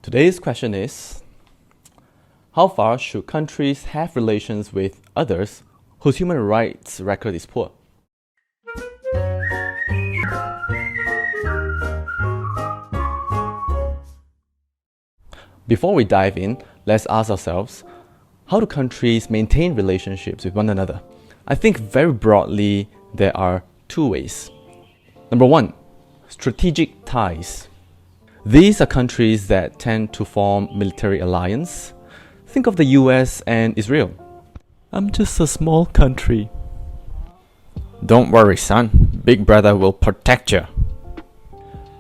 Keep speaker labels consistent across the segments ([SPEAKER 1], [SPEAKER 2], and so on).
[SPEAKER 1] Today's question is, how far should countries have relations with others whose human rights record is poor? Before we dive in, let's ask ourselves, how do countries maintain relationships with one another? I think very broadly, there are two ways. Number one, strategic ties. These are countries that tend to form military alliance. Think of the US and Israel. I'm just a small country.
[SPEAKER 2] Don't worry, son. Big brother will protect you.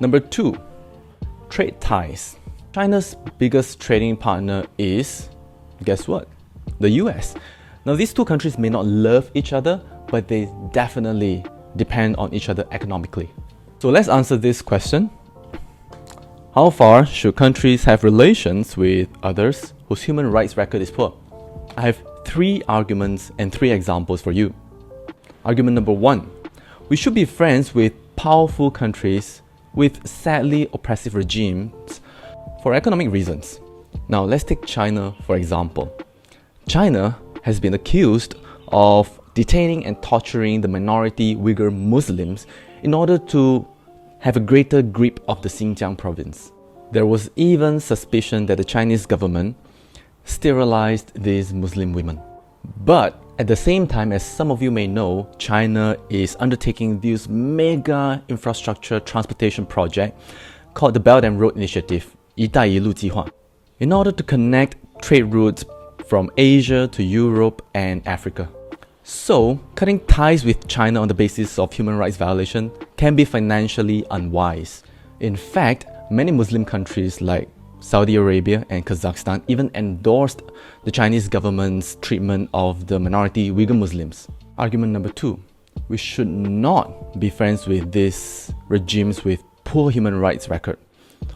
[SPEAKER 1] Number two, trade ties. China's biggest trading partner is, guess what? The US. Now, these two countries may not love each other, but they definitely depend on each other economically. So let's answer this question. How far should countries have relations with others whose human rights record is poor? I have three arguments and three examples for you. Argument number one, we should be friends with powerful countries with sadly oppressive regimes for economic reasons. Now, let's take China for example. China has been accused of detaining and torturing the minority Uyghur Muslims in order to have a greater grip of the Xinjiang province. There was even suspicion that the Chinese government sterilized these Muslim women. But at the same time, as some of you may know, China is undertaking this mega infrastructure transportation project called the Belt and Road Initiative, 一带一路计划, in order to connect trade routes from Asia to Europe and Africa. So, cutting ties with China on the basis of human rights violation can be financially unwise. In fact, many Muslim countries like Saudi Arabia and Kazakhstan even endorsed the Chinese government's treatment of the minority Uyghur Muslims. Argument number two, we should not be friends with these regimes with poor human rights record.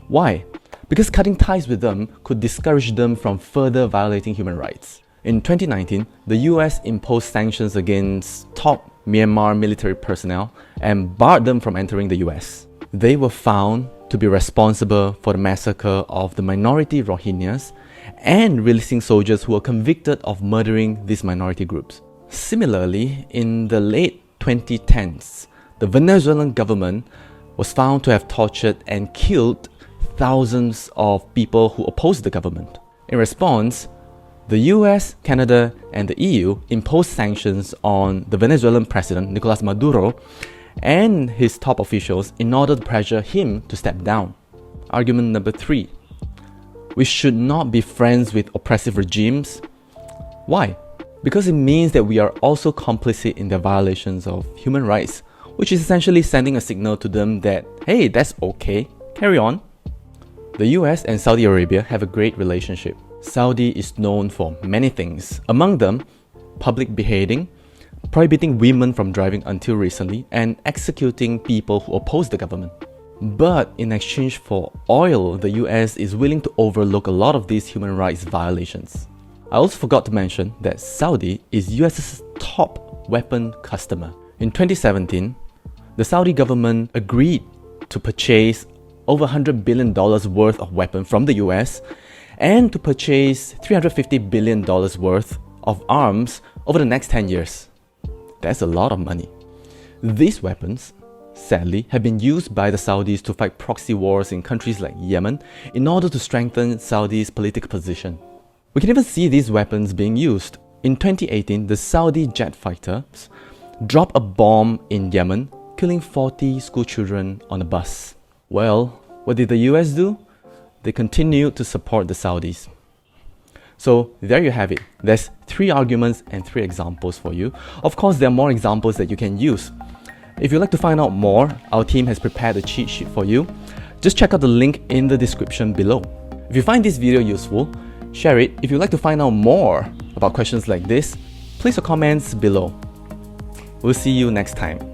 [SPEAKER 1] Why? Because cutting ties with them could discourage them from further violating human rights. In 2019, the US imposed sanctions against top Myanmar military personnel and barred them from entering the US. They were found to be responsible for the massacre of the minority Rohingyas and releasing soldiers who were convicted of murdering these minority groups. Similarly, in the late 2010s, the Venezuelan government was found to have tortured and killed thousands of people who opposed the government. In response, the US, Canada, and the EU imposed sanctions on the Venezuelan president, Nicolas Maduro, and his top officials in order to pressure him to step down. Argument number three, we should not be friends with oppressive regimes. Why? Because it means that we are also complicit in their violations of human rights, which is essentially sending a signal to them that, hey, that's okay, carry on. The US and Saudi Arabia have a great relationship. Saudi is known for many things, among them public beheading, prohibiting women from driving until recently, and executing people who oppose the government. But in exchange for oil, the US is willing to overlook a lot of these human rights violations. I also forgot to mention that Saudi is US's top weapon customer. In 2017, the Saudi government agreed to purchase over $100 billion worth of weapons from the US and to purchase $350 billion worth of arms over the next 10 years. That's a lot of money. These weapons, sadly, have been used by the Saudis to fight proxy wars in countries like Yemen in order to strengthen Saudi's political position. We can even see these weapons being used. In 2018, the Saudi jet fighters dropped a bomb in Yemen, killing 40 school children on a bus. Well, what did the US do? They continued to support the Saudis. So there you have it. There's three arguments and three examples for you. Of course, there are more examples that you can use. If you'd like to find out more, our team has prepared a cheat sheet for you. Just check out the link in the description below. If you find this video useful, share it. If you'd like to find out more about questions like this, place your comments below. We'll see you next time.